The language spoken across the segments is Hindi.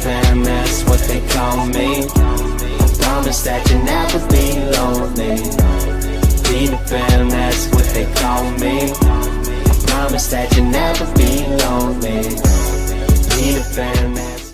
fam, that's what they call me. I promise that you'll never be lonely. Be the fam, that's what they call me. I promise that you'll never be lonely. Be the fam, that's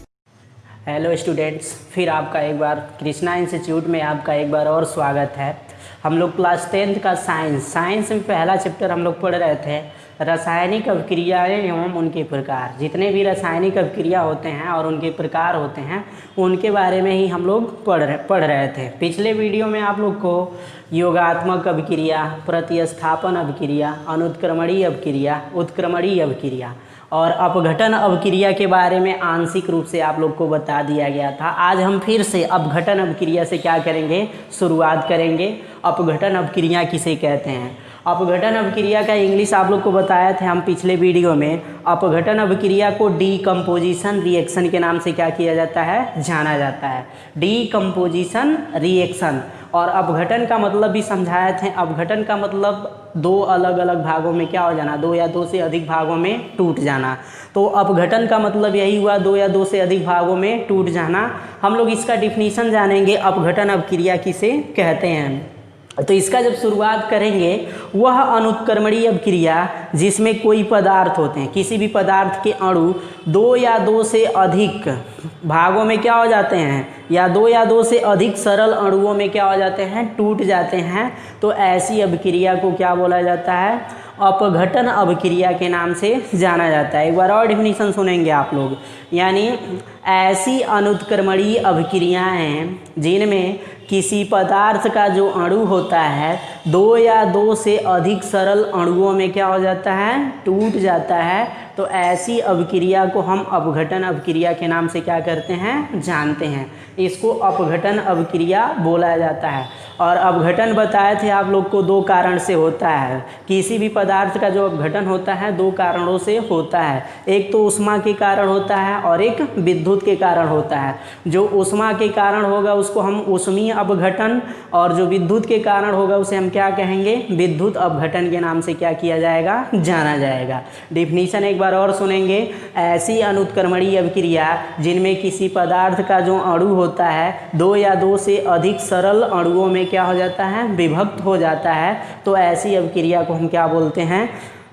hello students, फिर आपका एक बार कृष्णा इंस्टीट्यूट में आपका एक बार और स्वागत है। हम लोग क्लास 10th का साइंस में पहला चैप्टर हम लोग पढ़ रहे थे, रासायनिक अभिक्रियाएं एवं उनके प्रकार। जितने भी रासायनिक अभिक्रिया होते हैं और उनके प्रकार होते हैं उनके बारे में ही हम लोग पढ़ रहे थे। पिछले वीडियो में आप लोग को योगात्मक अभिक्रिया, प्रतिस्थापन अभिक्रिया, अनुत्क्रमणीय अभिक्रिया, उत्क्रमणीय अभिक्रिया और अपघटन अभिक्रिया के बारे में आंशिक रूप से आप लोग को बता दिया गया था। आज हम फिर से अपघटन अभिक्रिया से क्या करेंगे, शुरुआत करेंगे। अपघटन अभिक्रिया किसे कहते हैं? अपघटन अभिक्रिया का इंग्लिश आप लोग को बताया था हम पिछले वीडियो में। अपघटन अभिक्रिया को डीकम्पोजिशन रिएक्शन के नाम से क्या किया जाता है, जाना जाता है। Decomposition reaction. और अपघटन का मतलब भी समझाए थे। अपघटन का मतलब दो अलग अलग भागों में क्या हो जाना, दो या दो से अधिक भागों में टूट जाना। तो अपघटन का मतलब यही हुआ, दो या दो से अधिक भागों में टूट जाना। हम लोग इसका डिफिनीशन जानेंगे, अपघटन अभिक्रिया किसे कहते हैं। तो इसका जब शुरुआत करेंगे, वह अनुत्क्रमणीय अभिक्रिया जिसमें कोई पदार्थ होते हैं, किसी भी पदार्थ के अणु दो या दो से अधिक भागों में क्या हो जाते हैं, या दो या दो से अधिक सरल अणुओं में क्या हो जाते हैं, टूट जाते हैं। तो ऐसी अभिक्रिया को क्या बोला जाता है, अपघटन अभिक्रिया के नाम से जाना जाता है। एक बार और डिफिनीशन सुनेंगे आप लोग। यानी ऐसी अनुत्क्रमणीय अभिक्रियाएं जिनमें किसी पदार्थ का जो अणु होता है दो या दो से अधिक सरल अणुओं में क्या हो जाता है, टूट जाता है। तो ऐसी अभिक्रिया को हम अपघटन अभिक्रिया के नाम से क्या करते हैं, जानते हैं। इसको अपघटन अभिक्रिया बोला जाता है। और अपघटन बताए थे आप लोग को दो कारण से होता है। किसी भी पदार्थ का जो अपघटन होता है दो कारणों से होता है। एक तो ऊष्मा के कारण होता है और एक विद्युत के कारण होता है। जो ऊष्मा के कारण होगा उसको हम ऊष्मीय अपघटन, और जो विद्युत के कारण होगा उसे हम क्या कहेंगे, विद्युत अपघटन के नाम से क्या किया जाएगा, जाना जाएगा। डिफिनीशन एक बार और सुनेंगे। ऐसी अनुत्क्रमणीय अभिक्रिया जिनमें किसी पदार्थ का जो अणु होता है दो या दो से अधिक सरल अणुओं में क्या हो जाता है, विभक्त हो जाता है। तो ऐसी अभिक्रिया को हम क्या बोलते हैं,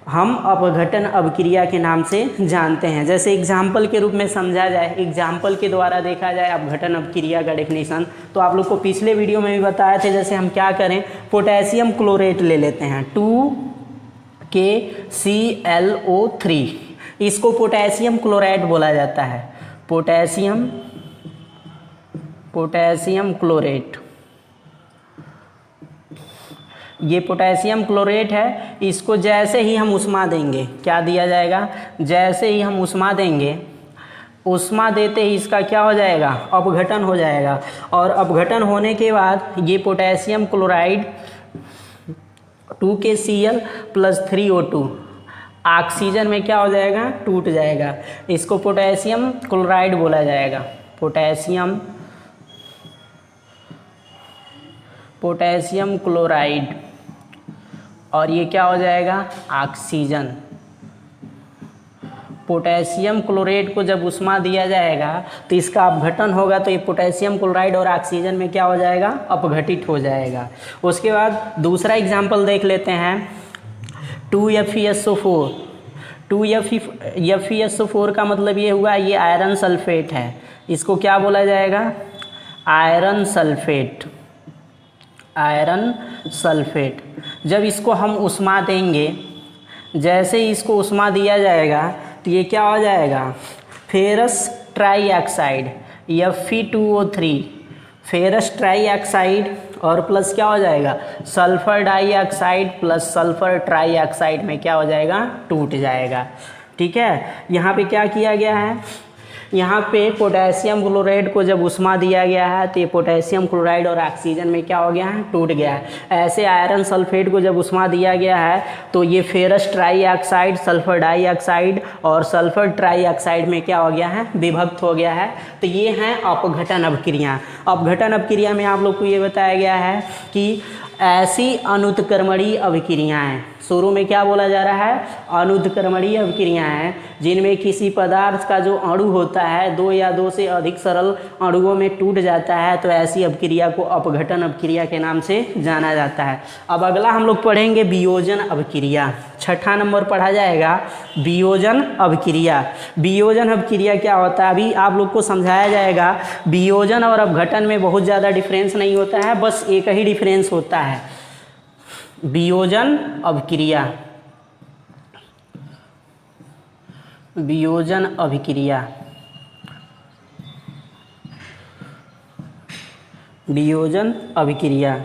हम अपघटन अभिक्रिया के नाम से जानते हैं। जैसे एग्जाम्पल के रूप में समझा जाए, एग्जाम्पल के द्वारा देखा जाए अपघटन अभिक्रिया का डेफिनेशन, तो आप लोग को पिछले वीडियो में भी बताया थे। जैसे हम क्या करें, पोटेशियम क्लोरेट ले लेते हैं, 2KClO3, इसको पोटेशियम क्लोराइड बोला जाता है। पोटेशियम क्लोरेट, ये पोटेशियम क्लोरेट है। इसको जैसे ही हम उष्मा देंगे, क्या दिया जाएगा, जैसे ही हम उष्मा देंगे, उष्मा देते ही इसका क्या हो जाएगा, अपघटन हो जाएगा। और अपघटन होने के बाद ये potassium chloride 2KCl + 3O2 oxygen में क्या हो जाएगा, टूट जाएगा। इसको पोटेशियम क्लोराइड बोला जाएगा। पोटेशियम क्लोराइड, और ये क्या हो जाएगा, ऑक्सीजन। पोटेशियम क्लोरेट को जब उष्मा दिया जाएगा तो इसका अपघटन होगा, तो ये पोटेशियम क्लोराइड और ऑक्सीजन में क्या हो जाएगा, अपघटित हो जाएगा। उसके बाद दूसरा एग्जाम्पल देख लेते हैं, 2FeSO4। 2FeSO4 का मतलब ये हुआ, ये आयरन सल्फेट है। इसको क्या बोला जाएगा, आयरन सल्फेट। जब इसको हम उष्मा देंगे, जैसे ही इसको उष्मा दिया जाएगा तो ये क्या हो जाएगा, ferrous trioxide, Fe2O3, ferrous trioxide, और प्लस क्या हो जाएगा, sulphur dioxide plus sulphur trioxide में क्या हो जाएगा, टूट जाएगा। ठीक है, यहाँ पे क्या किया गया है, यहाँ पे पोटेशियम क्लोराइड को जब उष्मा दिया गया है तो ये पोटेशियम क्लोराइड और ऑक्सीजन में क्या हो गया है, टूट गया है। ऐसे आयरन सल्फेट को जब उष्मा दिया गया है तो ये फेरस ट्राईऑक्साइड, सल्फर डाइऑक्साइड और सल्फर ट्राईऑक्साइड में क्या हो गया है, विभक्त हो गया है। तो ये हैं अपघटन अभिक्रिया। अपघटन अभिक्रिया में आप लोग को ये बताया गया है कि ऐसी अनुत्क्रमणीय अभिक्रियाएं, शुरू में क्या बोला जा रहा है, अनुत्क्रमणीय अभिक्रिया हैं जिनमें किसी पदार्थ का जो अणु होता है दो या दो से अधिक सरल अणुओं में टूट जाता है, तो ऐसी अभिक्रिया को अपघटन अभिक्रिया के नाम से जाना जाता है। अब अगला हम लोग पढ़ेंगे वियोजन अभिक्रिया। छठा नंबर पढ़ा जाएगा वियोजन अभिक्रिया। वियोजन अभिक्रिया क्या होता है अभी आप लोग को समझाया जाएगा। वियोजन और अपघटन में बहुत ज़्यादा डिफरेंस नहीं होता है, बस एक ही डिफरेंस होता है, वियोजन अभिक्रिया। वियोजन अभिक्रिया, वियोजन अभिक्रिया।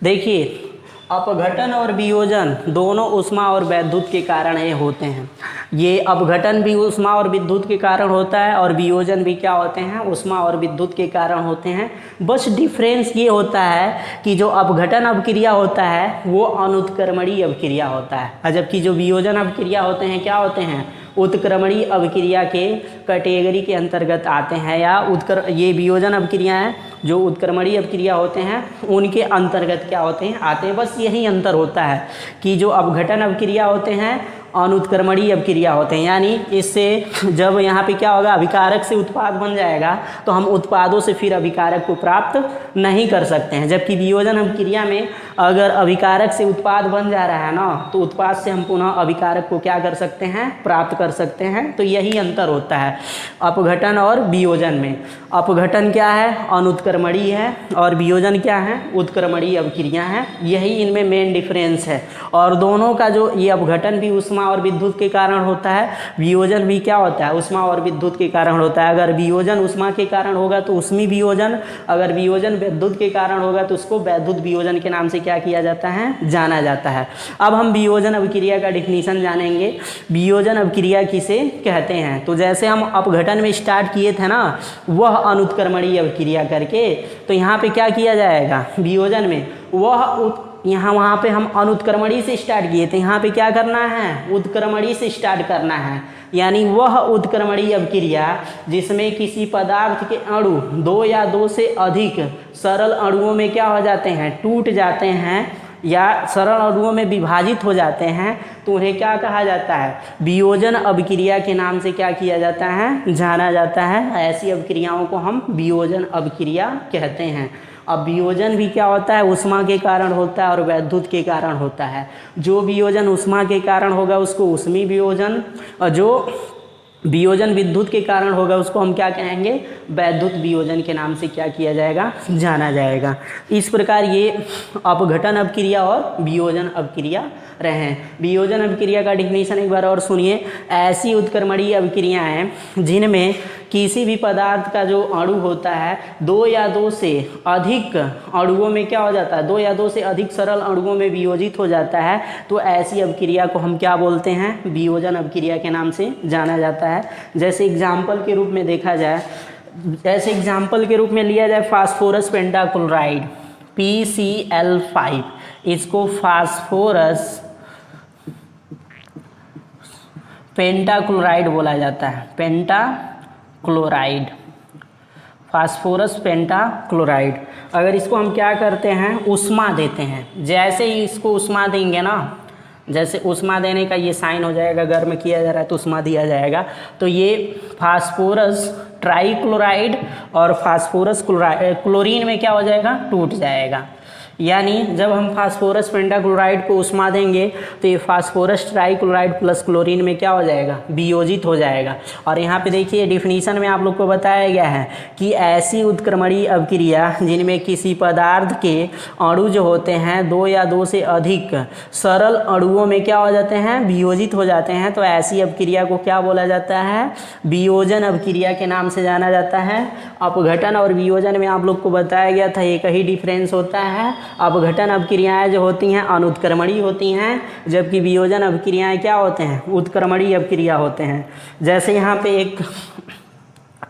देखिए अपघटन और वियोजन दोनों ऊष्मा और वैद्युत के कारण ये होते हैं। ये अपघटन भी ऊष्मा और विद्युत के कारण होता है और वियोजन भी क्या होते हैं, ऊष्मा और विद्युत के कारण होते हैं। बस डिफरेंस ये होता है कि जो अपघटन अभिक्रिया होता है वो अनुत्क्रमणीय अभिक्रिया होता है, जबकि जो वियोजन अभिक्रिया होते हैं क्या होते हैं, उत्क्रमणीय अभिक्रिया के कैटेगरी के अंतर्गत आते हैं, या ये वियोजन अभिक्रिया है जो उत्क्रमणीय अभिक्रिया होते हैं उनके अंतर्गत क्या होते हैं, आते हैं। बस यही अंतर होता है कि जो अपघटन अभिक्रिया होते हैं अनुत्क्रमणीय अभिक्रिया होते हैं, यानी इससे जब यहाँ पे क्या होगा, अभिकारक से उत्पाद बन जाएगा तो हम उत्पादों से फिर अभिकारक को प्राप्त नहीं कर सकते हैं। जबकि वियोजन अभिक्रिया में अगर अभिकारक से उत्पाद बन जा रहा है ना, तो उत्पाद से हम पुनः अभिकारक को क्या कर सकते हैं, प्राप्त कर सकते हैं। तो यही अंतर होता है अपघटन और वियोजन में। अपघटन क्या है, अनुत्क्रमणीय है, और वियोजन क्या है, उत्क्रमणीय अभिक्रिया है। यही इनमें मेन डिफरेंस है। और दोनों का जो ये अपघटन भी ऊष्मा और विद्युत के कारण होता है, वियोजन भी क्या होता है, ऊष्मा और विद्युत के कारण होता है। अगर वियोजन ऊष्मा के कारण होगा तो ऊष्मी वियोजन, अगर वियोजन विद्युत के कारण होगा तो उसको वैद्युत वियोजन के नाम से क्या किया जाता है, जाना जाता है। अब हम वियोजन अभिक्रिया का डिफिनीशन जानेंगे। वियोजन अभिक्रिया किसे कहते हैं, तो जैसे हम अपघटन में स्टार्ट किए थे ना, वह अनुत्क्रमणीय अभिक्रिया करके, तो यहाँ पे क्या किया जाएगा वियोजन में, वह वहाँ पे हम अनुत्क्रमणीय से स्टार्ट किए थे, यहाँ पे क्या करना है, उत्क्रमणीय से स्टार्ट करना है। यानी वह उत्क्रमणीय अभिक्रिया जिसमें किसी पदार्थ के अणु दो या दो से अधिक सरल अणुओं में क्या हो जाते हैं, टूट जाते हैं या सरल अणुओं में विभाजित हो जाते हैं, तो उन्हें क्या कहा जाता है, वियोजन अभिक्रिया के नाम से क्या किया जाता है, जाना जाता है। ऐसी अभिक्रियाओं को हम वियोजन अभिक्रिया कहते हैं। अब वियोजन भी क्या होता है, ऊष्मा के कारण होता है और वैद्युत के कारण होता है। जो वियोजन ऊष्मा के कारण होगा उसको ऊष्मी वियोजन, और जो वियोजन विद्युत के कारण होगा उसको हम क्या कहेंगे, वैद्युत वियोजन के नाम से क्या किया जाएगा, जाना जाएगा। इस प्रकार ये अपघटन अभिक्रिया और वियोजन अभिक्रिया रहे हैं। वियोजन अभिक्रिया का डिफिनीशन एक बार और सुनिए। ऐसी उत्क्रमणीय अभिक्रियाएं जिनमें किसी भी पदार्थ का जो अणु होता है दो या दो से अधिक अणुओं में क्या हो जाता है, दो या दो से अधिक सरल अणुओं में वियोजित हो जाता है, तो ऐसी अभिक्रिया को हम क्या बोलते हैं, वियोजन अभिक्रिया के नाम से जाना जाता है। जैसे एग्जाम्पल के रूप में देखा जाए, जैसे एग्जाम्पल के रूप में लिया जाए फास्फोरस पेंटाक्लोराइड PCl5, इसको फास्फोरस पेंटाक्लोराइड बोला जाता है, पेंटाक्लोराइड, फास्फोरस पेंटाक्लोराइड। अगर इसको हम क्या करते हैं, ऊष्मा देते हैं, जैसे ही इसको ऊष्मा देंगे ना, जैसे ऊष्मा देने का ये साइन हो जाएगा, गर्म किया जा रहा है तो ऊष्मा दिया जाएगा, तो ये फास्फोरस ट्राइक्लोराइड और फास्फोरस क्लोरीन में क्या हो जाएगा, टूट जाएगा। यानी जब हम फास्फोरस पेंटाक्लोराइड को ऊष्मा देंगे तो ये फास्फोरस ट्राइक्लोराइड प्लस क्लोरीन में क्या हो जाएगा, वियोजित हो जाएगा। और यहाँ पे देखिए डिफिनीशन में आप लोग को बताया गया है कि ऐसी उत्क्रमणीय अभिक्रिया जिनमें किसी पदार्थ के अणु जो होते हैं दो या दो से अधिक सरल अणुओं में क्या हो जाते हैं, वियोजित हो जाते हैं, तो ऐसी अभिक्रिया को क्या बोला जाता है, वियोजन अभिक्रिया के नाम से जाना जाता है। अपघटन और वियोजन में आप लोग को बताया गया था एक ही डिफरेंस होता है, अपघटन अभिक्रियाएं जो होती हैं अनुत्क्रमणीय होती हैं, जबकि वियोजन अभिक्रियाएं क्या होते हैं, उत्क्रमणीय अभिक्रिया होते हैं। जैसे यहाँ पे एक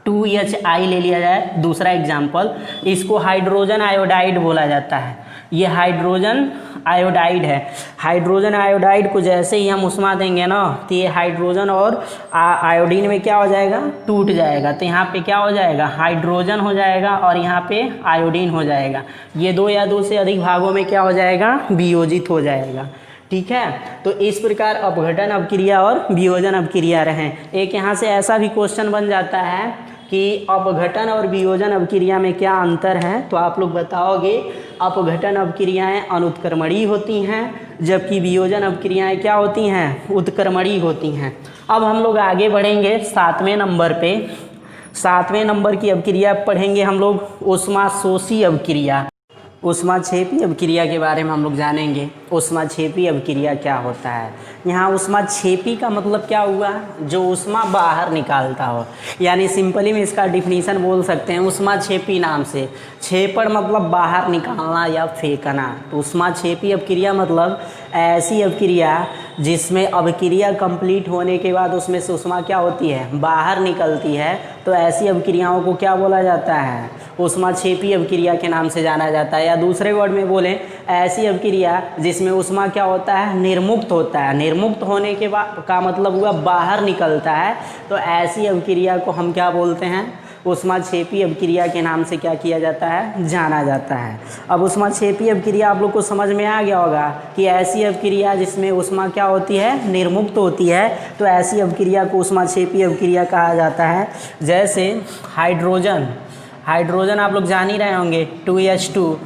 2HI ले लिया जाए, दूसरा एग्जाम्पल, इसको हाइड्रोजन आयोडाइड बोला जाता है। ये हाइड्रोजन आयोडाइड है। हाइड्रोजन आयोडाइड को जैसे ही हम ऊष्मा देंगे ना, तो ये हाइड्रोजन और आयोडीन में क्या हो जाएगा, टूट जाएगा। तो यहाँ पे क्या हो जाएगा, हाइड्रोजन हो जाएगा और यहाँ पे आयोडीन हो जाएगा। ये दो या दो से अधिक भागों में क्या हो जाएगा, वियोजित हो जाएगा। ठीक है। तो इस प्रकार अपघटन अपक्रिया और वियोजन अपक्रिया रहे। एक यहाँ से ऐसा भी क्वेश्चन बन जाता है कि अपघटन और वियोजन अपक्रिया में क्या अंतर है, तो आप लोग बताओगे अपघटन अपक्रियाएं अनुत्क्रमणीय होती हैं जबकि वियोजन अपक्रियाएं क्या होती हैं, उत्क्रमणीय होती हैं। अब हम लोग आगे बढ़ेंगे 7वें नंबर पे। 7वें नंबर की अपक्रिया पढ़ेंगे हम लोग ऊष्माशोषी अपक्रिया। ऊष्माक्षेपी अपक्रिया के बारे में हम लोग जानेंगे। ऊष्माक्षेपी अपक्रिया क्या होता है। यहाँ ऊष्माक्षेपी का मतलब क्या हुआ, जो ऊष्मा बाहर निकालता हो, यानी सिंपली में इसका डिफिनीशन बोल सकते हैं ऊष्माक्षेपी नाम से। क्षेपण मतलब बाहर निकालना या फेंकना। तो ऊष्माक्षेपी अपक्रिया मतलब ऐसी अपक्रिया जिसमें अपक्रिया कंप्लीट होने के बाद उसमें से ऊष्मा क्या होती है, बाहर निकलती है। तो ऐसी अपक्रियाओं को क्या बोला जाता है, ऊष्माक्षेपी अपक्रिया के नाम से जाना जाता है। या दूसरे वर्ड में बोलें, ऐसी अपक्रिया जिसमें ऊष्मा क्या होता है, निर्मुक्त होता है। निर्मुक्त होने के बाद का मतलब हुआ बाहर निकलता है। तो ऐसी अपक्रिया को हम क्या बोलते हैं, ऊष्माक्षेपी अपक्रिया के नाम से क्या किया जाता है, जाना जाता है। अब ऊष्माक्षेपी अपक्रिया आप लोग को समझ में आ गया होगा कि ऐसी अपक्रिया जिसमें ऊष्मा क्या होती है, निर्मुक्त होती है। तो ऐसी अपक्रिया को ऊष्माक्षेपी अपक्रिया कहा जाता है। जैसे हाइड्रोजन, हाइड्रोजन आप लोग जान ही रहे होंगे, 2H2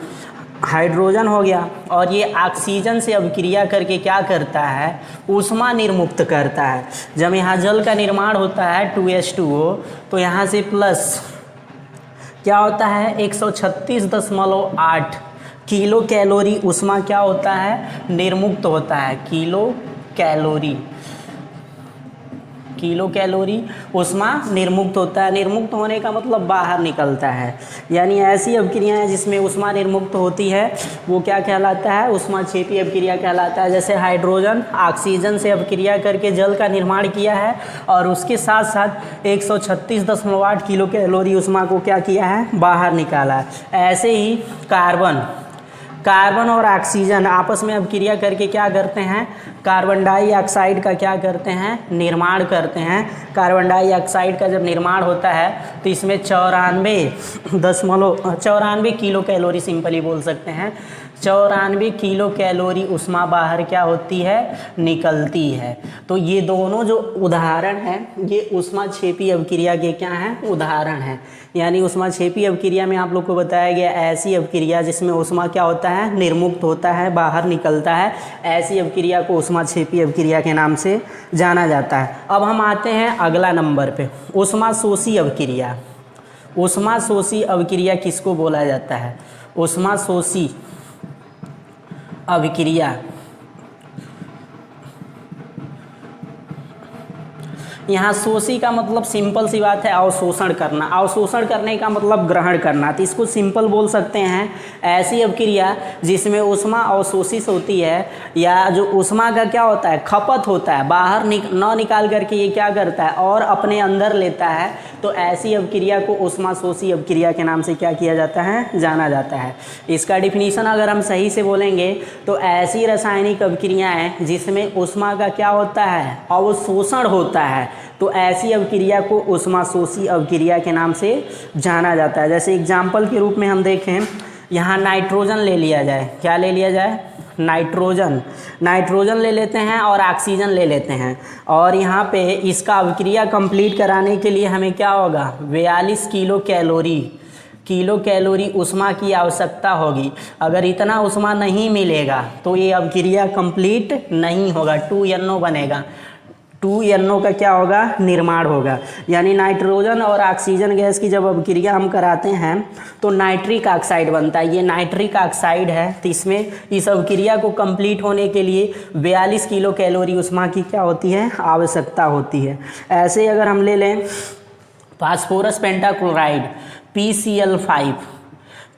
हाइड्रोजन हो गया, और ये ऑक्सीजन से अपक्रिया करके क्या करता है, ऊष्मा निर्मुक्त करता है। जब यहाँ जल का निर्माण होता है 2H2O, तो यहाँ से प्लस क्या होता है, 136.8 किलो कैलोरी ऊष्मा क्या होता है, निर्मुक्त होता है। किलो कैलोरी ऊष्मा निर्मुक्त होता है। निर्मुक्त होने का मतलब बाहर निकलता है। यानी ऐसी अपक्रियाएं जिसमें ऊष्मा निर्मुक्त होती है वो क्या कहलाता है, ऊष्माक्षेपी अपक्रिया कहलाता है। जैसे हाइड्रोजन ऑक्सीजन से अपक्रिया करके जल का निर्माण किया है और उसके साथ साथ 136.8 किलो कैलोरी ऊष्मा को क्या किया है, बाहर निकाला है। ऐसे ही कार्बन और ऑक्सीजन आपस में अपक्रिया करके क्या करते हैं, कार्बन डाइऑक्साइड का क्या करते हैं, निर्माण करते हैं। कार्बन डाइऑक्साइड का जब निर्माण होता है तो इसमें 94 किलो कैलोरी, सिंपली बोल सकते हैं 94 किलो कैलोरी ऊष्मा बाहर क्या होती है, निकलती है। तो ये दोनों जो उदाहरण हैं ये ऊष्माक्षेपी अपक्रिया के क्या हैं, उदाहरण हैं। यानी ऊष्माक्षेपी अपक्रिया में आप लोग को बताया गया ऐसी अपक्रिया जिसमें ऊष्मा क्या होता है, निर्मुक्त होता है, बाहर निकलता है। ऐसी अपक्रिया को ऊष्माक्षेपी अपक्रिया के नाम से जाना जाता है। अब हम आते हैं अगला नंबर पे, ऊष्माशोषी अपक्रिया। ऊष्माशोषी अपक्रिया किसको बोला जाता है, ऊष्माशोषी अभिक्रिया। यहाँ शोषी का मतलब सिंपल सी बात है अवशोषण करना। अवशोषण करने का मतलब ग्रहण करना। तो इसको सिंपल बोल सकते हैं ऐसी अपक्रिया जिसमें ऊष्मा अवशोषित होती है, या जो ऊष्मा का क्या होता है, खपत होता है, बाहर न निकाल करके ये क्या करता है और अपने अंदर लेता है। तो ऐसी अपक्रिया को ऊष्माशोषी अपक्रिया के नाम से क्या किया जाता है, जाना जाता है। इसका डिफिनीशन अगर हम सही से बोलेंगे तो ऐसी रासायनिक अपक्रियाएं जिसमें ऊष्मा का क्या होता है, अवशोषण होता है, तो ऐसी अपक्रिया को ऊष्माशोषी अपक्रिया के नाम से जाना जाता है। जैसे एग्जाम्पल के रूप में हम देखें, यहाँ नाइट्रोजन ले लिया जाए, क्या ले लिया जाए, नाइट्रोजन ले लेते हैं और ऑक्सीजन ले लेते हैं, और यहाँ पे इसका अपक्रिया कंप्लीट कराने के लिए हमें क्या होगा, 42 किलो कैलोरी ऊष्मा की आवश्यकता होगी। अगर इतना ऊष्मा नहीं मिलेगा तो ये अपक्रिया कंप्लीट नहीं होगा, 2NO बनेगा। 2NO का क्या होगा, निर्माण होगा। यानी नाइट्रोजन और ऑक्सीजन गैस की जब अपक्रिया हम कराते हैं तो नाइट्रिक ऑक्साइड बनता है। ये नाइट्रिक ऑक्साइड है, तो इसमें इस अपक्रिया को कंप्लीट होने के लिए 42 किलो कैलोरी ऊष्मा की क्या होती है, आवश्यकता होती है। ऐसे ही अगर हम ले लें फास्फोरस पेंटाक्लोराइड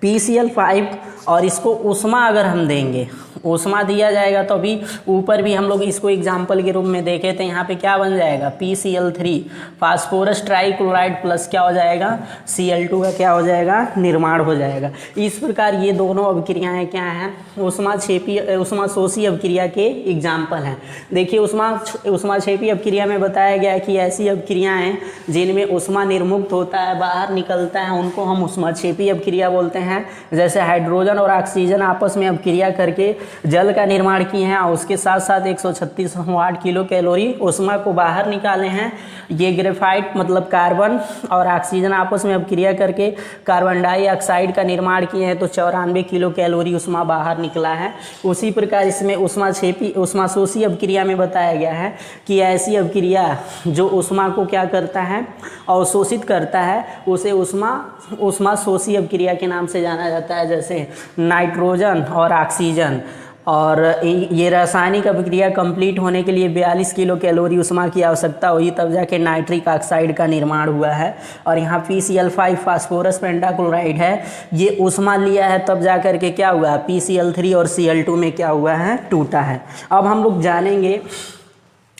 PCl5 और इसको ऊष्मा अगर हम देंगे, ऊष्मा दिया जाएगा तो अभी ऊपर भी हम लोग इसको एग्जाम्पल के रूप में देखे थे, यहाँ पे क्या बन जाएगा, PCl3 फास्फोरस ट्राइक्लोराइड प्लस क्या हो जाएगा, Cl2 का क्या हो जाएगा, निर्माण हो जाएगा। इस प्रकार ये दोनों अपक्रियाएं क्या हैं, ऊष्माशोषी अपक्रिया के एग्जाम्पल हैं। देखिए ऊष्माक्षेपी अपक्रिया में बताया गया है कि ऐसी अपक्रियाएं जिनमें ऊष्मा निर्मुक्त होता है, बाहर निकलता है, उनको हम ऊष्माक्षेपी अपक्रिया बोलते हैं। हैं, जैसे हाइड्रोजन और ऑक्सीजन आपस में अभिक्रिया करके जल का निर्माण किए हैं और उसके साथ साथ 136 वाट किलो कैलोरी ऊष्मा को बाहर निकाले हैं। ये ग्रेफाइट मतलब कार्बन और ऑक्सीजन आपस में अभिक्रिया करके कार्बन डाइऑक्साइड का निर्माण किए हैं, तो 94 किलो कैलोरी ऊष्मा बाहर निकला है। उसी प्रकार इसमें ऊष्माशोषी अभिक्रिया में बताया गया है कि ऐसी अभिक्रिया जो ऊष्मा को क्या करता है, अवशोषित करता है, उसे ऊष्माशोषी अभिक्रिया के नाम से जाना जाता है, जैसे नाइट्रोजन और ऑक्सीजन। और ये रासायनिक अभिक्रिया कंप्लीट होने के लिए 42 किलो कैलोरी ऊष्मा की आवश्यकता हुई, तब जाके नाइट्रिक ऑक्साइड का निर्माण हुआ है। और यहाँ PCl5 फास्फोरस पेंटाक्लोराइड है, ये ऊष्मा लिया है तब जा कर के क्या हुआ, PCl3 और Cl2 में क्या हुआ है, टूटा है। अब हम लोग जानेंगे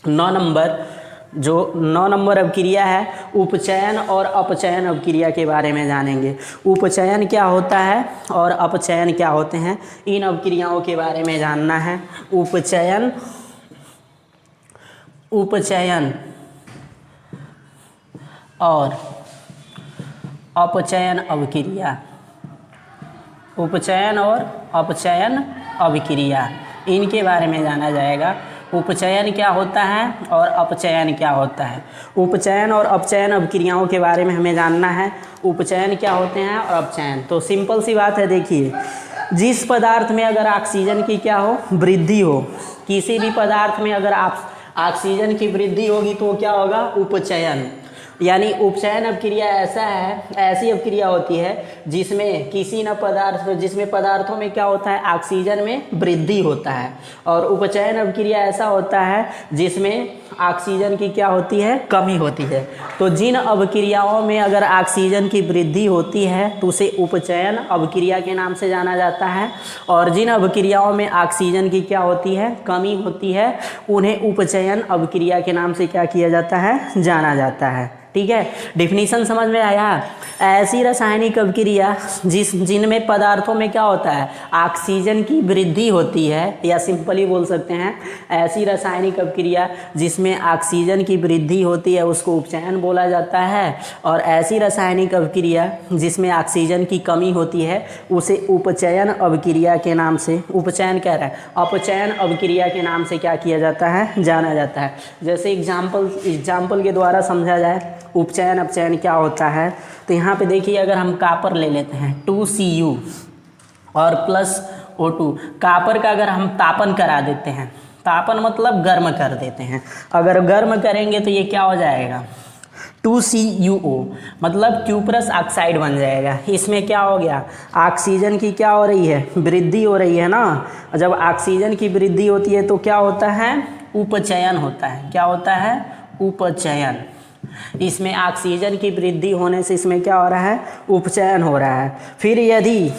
9 नंबर अभिक्रिया है, उपचयन और अपचयन अभिक्रिया के बारे में जानेंगे। उपचयन क्या होता है और अपचयन क्या होते हैं, इन अभिक्रियाओं के बारे में जानना है। उपचयन और अपचयन अभिक्रिया, उपचयन और अपचयन अभिक्रिया, इनके बारे में जाना जाएगा। उपचयन क्या होता है और अपचयन क्या होता है। उपचयन और अपचयन अभिक्रियाओं के बारे में हमें जानना है। उपचयन क्या होते हैं और अपचयन, तो सिंपल सी बात है, देखिए जिस पदार्थ में अगर ऑक्सीजन की क्या हो, वृद्धि हो, किसी भी पदार्थ में अगर ऑक्सीजन की वृद्धि होगी तो क्या होगा, उपचयन। यानी उपचयन अभिक्रिया ऐसी अभिक्रिया होती है जिसमें जिसमें पदार्थों में क्या होता है, ऑक्सीजन में वृद्धि होता है। और उपचयन अभिक्रिया ऐसा होता है जिसमें ऑक्सीजन की क्या होती है, कमी होती है। तो जिन अभिक्रियाओं में अगर ऑक्सीजन की वृद्धि होती है तो उसे उपचयन अभिक्रिया के नाम से जाना जाता है, और जिन अभिक्रियाओं में ऑक्सीजन की क्या होती है, कमी होती है, उन्हें उपचयन अभिक्रिया के नाम से क्या किया जाता है, जाना जाता है। ठीक है, डिफिनीशन समझ में आया। ऐसी रासायनिक अभिक्रिया जिनमें पदार्थों में क्या होता है, ऑक्सीजन की वृद्धि होती है, या सिंपली बोल सकते हैं ऐसी रासायनिक अभिक्रिया जिसमें ऑक्सीजन की वृद्धि होती है उसको उपचयन बोला जाता है। और ऐसी रासायनिक अभिक्रिया जिसमें ऑक्सीजन की कमी होती है उसे उपचयन अभिक्रिया के नाम से, उपचयन कह रहा है, अपचयन अभिक्रिया के नाम से क्या किया जाता है, जाना जाता है। जैसे एग्जाम्पल के द्वारा समझा जाए उपचयन अपचयन क्या होता है, तो यहाँ पे देखिए अगर हम कापर ले लेते हैं 2Cu और प्लस O2, कापर का अगर हम तापन करा देते हैं, तापन मतलब गर्म कर देते हैं, अगर गर्म करेंगे तो ये क्या हो जाएगा, 2CuO मतलब क्यूप्रस ऑक्साइड बन जाएगा। इसमें क्या हो गया, ऑक्सीजन की क्या हो रही है, वृद्धि हो रही है ना। जब ऑक्सीजन की वृद्धि होती है तो क्या होता है, उपचयन होता है। क्या होता है, उपचयन। इसमें ऑक्सीजन की वृद्धि होने से इसमें क्या हो रहा है, उपचयन हो रहा है। फिर यदि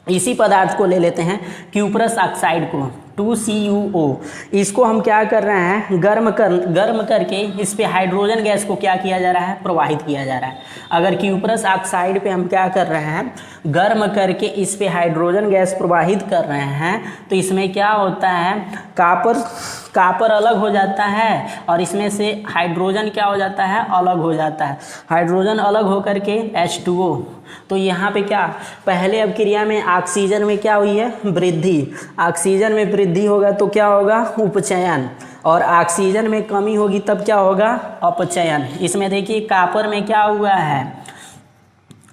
इसी पदार्थ को ले लेते हैं क्यूप्रस ऑक्साइड को 2CuO, इसको हम क्या कर रहे हैं, गर्म करके इस पे हाइड्रोजन गैस को क्या किया जा रहा है, प्रवाहित किया जा रहा है। अगर क्यूप्रस ऑक्साइड पे हम क्या कर रहे हैं, गर्म करके इस पे हाइड्रोजन गैस प्रवाहित कर रहे हैं, तो इसमें क्या होता है, कापर अलग हो जाता है और इसमें से हाइड्रोजन क्या हो जाता है, अलग हो जाता है। हाइड्रोजन अलग होकर के H2O, तो यहाँ पे क्या, पहले अभिक्रिया में ऑक्सीजन में क्या हुई है, वृद्धि। ऑक्सीजन में वृद्धि होगा तो क्या होगा, उपचयन, और ऑक्सीजन में कमी होगी तब क्या होगा, अपचयन। इसमें देखिए कापर में क्या हुआ है,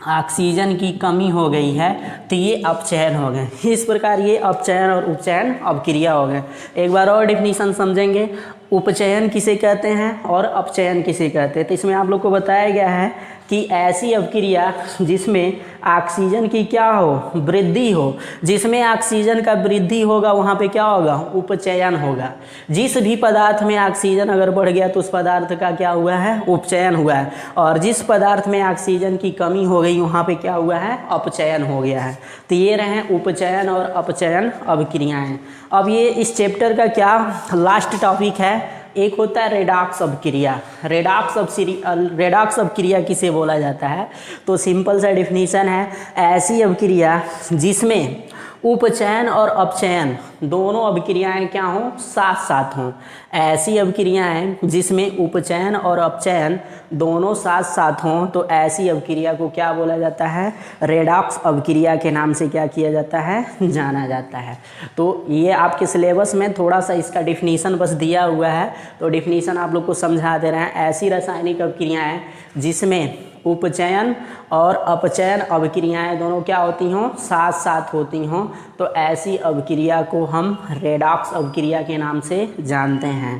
ऑक्सीजन की कमी हो गई है तो ये अपचयन हो गए। इस प्रकार ये अपचयन और उपचयन अभिक्रिया हो गए। एक बार और डिफिनीशन समझेंगे, उपचयन किसे कहते हैं और अपचयन किसे कहते हैं। तो इसमें आप लोग को बताया गया है कि ऐसी अभिक्रिया जिसमें ऑक्सीजन की क्या हो, वृद्धि हो। जिसमें ऑक्सीजन का वृद्धि होगा वहाँ पे क्या होगा, उपचयन होगा। जिस भी पदार्थ में ऑक्सीजन अगर बढ़ गया तो उस पदार्थ का क्या हुआ है, उपचयन हुआ है। और जिस पदार्थ में ऑक्सीजन की कमी हो गई वहाँ पे क्या हुआ है, अपचयन हो गया है। तो ये रहे उपचयन और अपचयन अभिक्रियाएँ। अब ये इस चैप्टर का क्या लास्ट टॉपिक है, एक होता है रेडॉक्स अभिक्रिया। रेडॉक्स अभिक्रिया किसे बोला जाता है, तो सिंपल सा डिफिनीशन है, ऐसी अभिक्रिया जिसमें उपचयन और अपचयन दोनों अभिक्रियाएं क्या हों, साथ साथ हों। ऐसी अभिक्रियाएं जिसमें उपचयन और अपचयन दोनों साथ साथ हों तो ऐसी अभिक्रिया को क्या बोला जाता है, रेडॉक्स अभिक्रिया के नाम से क्या किया जाता है, जाना जाता है। तो ये आपके सिलेबस में थोड़ा सा इसका डिफिनीशन बस दिया हुआ है, तो डिफिनीशन आप लोग को समझा दे रहे हैं। ऐसी रासायनिक अभिक्रियाएं जिसमें उपचयन और अपचयन अभिक्रियाएं दोनों क्या होती हों, साथ साथ होती हों, तो ऐसी अभिक्रिया को हम रेडॉक्स अभिक्रिया के नाम से जानते हैं।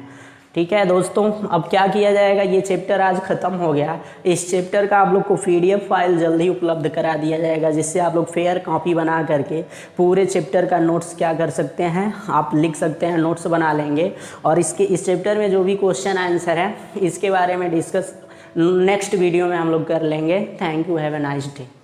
ठीक है दोस्तों, अब क्या किया जाएगा, ये चैप्टर आज ख़त्म हो गया। इस चैप्टर का आप लोग को PDF फाइल जल्दी उपलब्ध करा दिया जाएगा, जिससे आप लोग फेयर कॉपी बना करके पूरे चैप्टर का नोट्स क्या कर सकते हैं, आप लिख सकते हैं, नोट्स बना लेंगे। और इस चैप्टर में जो भी क्वेश्चन आंसर है इसके बारे में डिस्कस नेक्स्ट वीडियो में हम लोग कर लेंगे। Thank you, have a nice day.